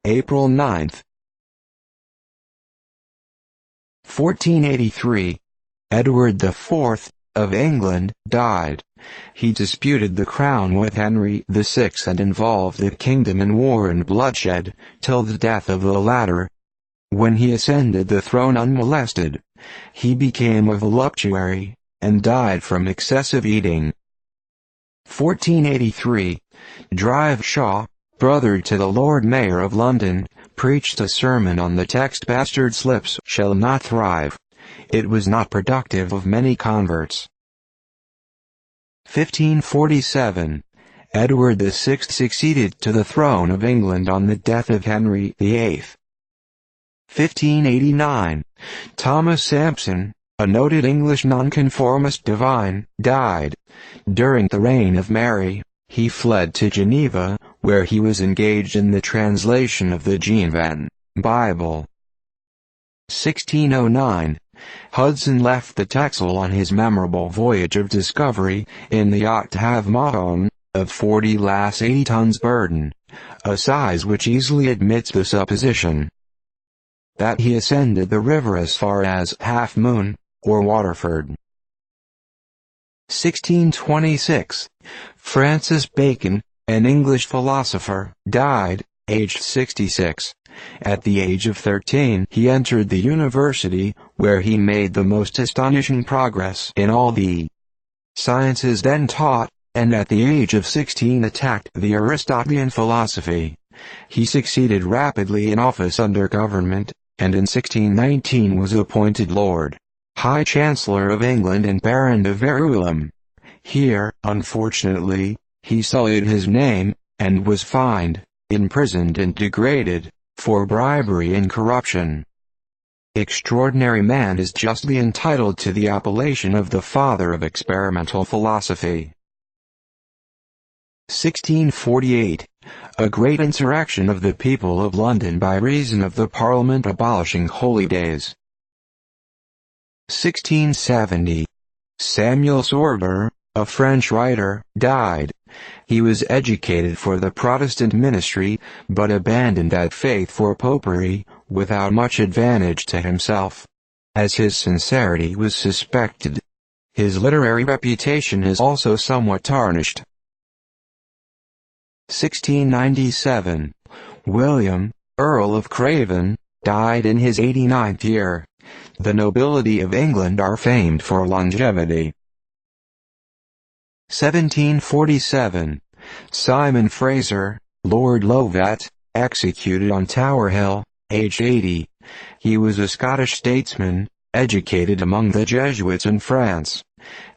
April 9. 1483. Edward IV, of England, died. He disputed the crown with Henry VI and involved the kingdom in war and bloodshed, till the death of the latter. When he ascended the throne unmolested, he became a voluptuary, and died from excessive eating. 1483. Drive Shaw, brother to the Lord Mayor of London, preached a sermon on the text "Bastard lips shall not thrive." It was not productive of many converts. 1547. Edward VI succeeded to the throne of England on the death of Henry VIII. 1589. Thomas Sampson, a noted English nonconformist divine, died. During the reign of Mary, he fled to Geneva, where he was engaged in the translation of the Genevan Bible. 1609. Hudson left the Texel on his memorable voyage of discovery, in the Octave Mahon, of 40 tons burden, a size which easily admits the supposition that he ascended the river as far as Half Moon, or Waterford. 1626. Francis Bacon, an English philosopher, died, aged 66. At the age of 13 he entered the university, where he made the most astonishing progress in all the sciences then taught, and at the age of 16 attacked the Aristotelian philosophy. He succeeded rapidly in office under government, and in 1619 was appointed Lord High Chancellor of England and Baron de Verulam. Here, unfortunately, he sullied his name, and was fined, imprisoned and degraded, for bribery and corruption. Extraordinary man is justly entitled to the appellation of the father of experimental philosophy. 1648. A great insurrection of the people of London by reason of the Parliament abolishing holydays. 1670. Samuel Sorber, a French writer, died. He was educated for the Protestant ministry, but abandoned that faith for popery, without much advantage to himself, as his sincerity was suspected. His literary reputation is also somewhat tarnished. 1697. William, Earl of Craven, died in his 89th year. The nobility of England are famed for longevity. 1747. Simon Fraser, Lord Lovat, executed on Tower Hill, aged 80. He was a Scottish statesman, educated among the Jesuits in France.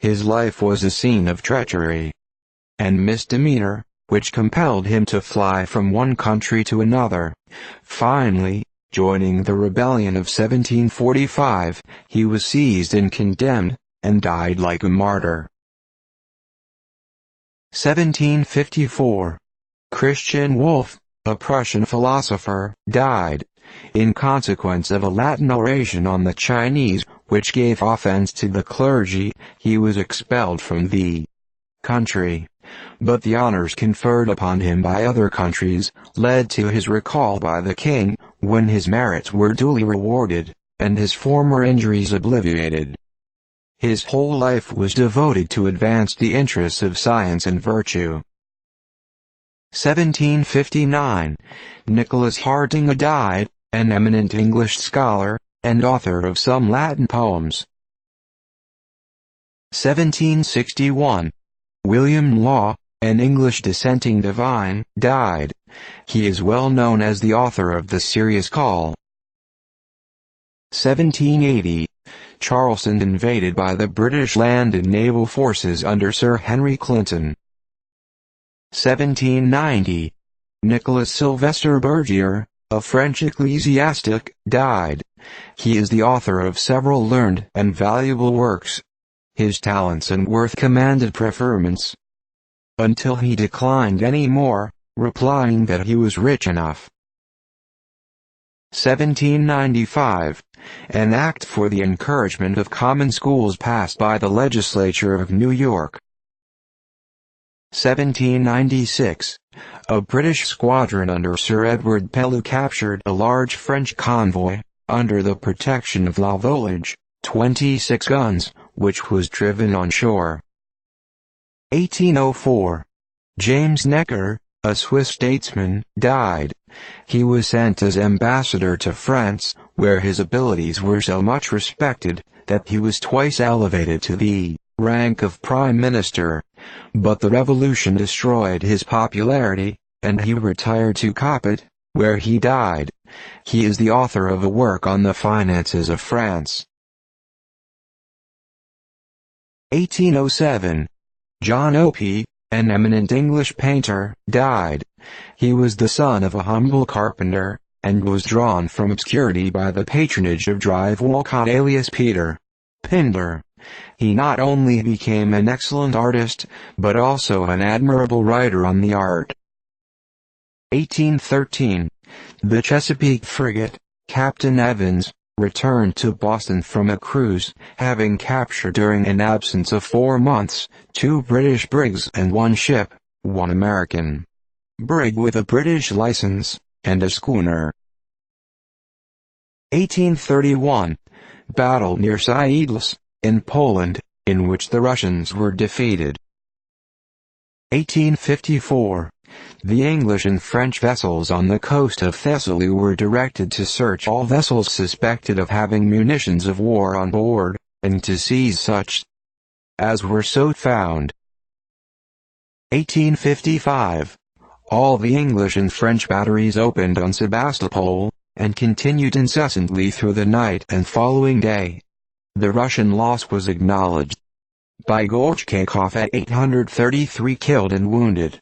His life was a scene of treachery and misdemeanor, which compelled him to fly from one country to another. Finally, joining the rebellion of 1745, he was seized and condemned, and died like a martyr. 1754. Christian Wolff, a Prussian philosopher, died. In consequence of a Latin oration on the Chinese, which gave offense to the clergy, he was expelled from the country. But the honors conferred upon him by other countries led to his recall by the king, when his merits were duly rewarded, and his former injuries obliterated. His whole life was devoted to advance the interests of science and virtue. 1759. Nicholas Hartinga died, an eminent English scholar, and author of some Latin poems. 1761. William Law, an English dissenting divine, died. He is well known as the author of the Serious Call. 1780. Charleston invaded by the British land and naval forces under Sir Henry Clinton. 1790. Nicholas Sylvester Bergier, a French ecclesiastic, died. He is the author of several learned and valuable works. His talents and worth commanded preferment, until he declined any more, replying that he was rich enough. 1795. An act for the encouragement of common schools passed by the legislature of New York. 1796. a British squadron under Sir Edward Pellew captured a large French convoy, under the protection of La Volage, 26 guns, which was driven on shore. 1804. James Necker, a Swiss statesman, died. He was sent as ambassador to France, where his abilities were so much respected, that he was twice elevated to the rank of prime minister. But the revolution destroyed his popularity, and he retired to Coppet, where he died. He is the author of a work on the finances of France. 1807. John Opie, an eminent English painter, died. He was the son of a humble carpenter, and was drawn from obscurity by the patronage of Drive Walcott alias Peter Pindar. He not only became an excellent artist, but also an admirable writer on the art. 1813. The Chesapeake frigate, Captain Evans, returned to Boston from a cruise, having captured during an absence of 4 months, 2 British brigs and 1 ship, 1 American brig with a British license, and a schooner. 1831. Battle near Siedlce, in Poland, in which the Russians were defeated. 1854. The English and French vessels on the coast of Thessaly were directed to search all vessels suspected of having munitions of war on board, and to seize such as were so found. 1855. All the English and French batteries opened on Sebastopol, and continued incessantly through the night and following day. The Russian loss was acknowledged by Gorchakov at 833 killed and wounded.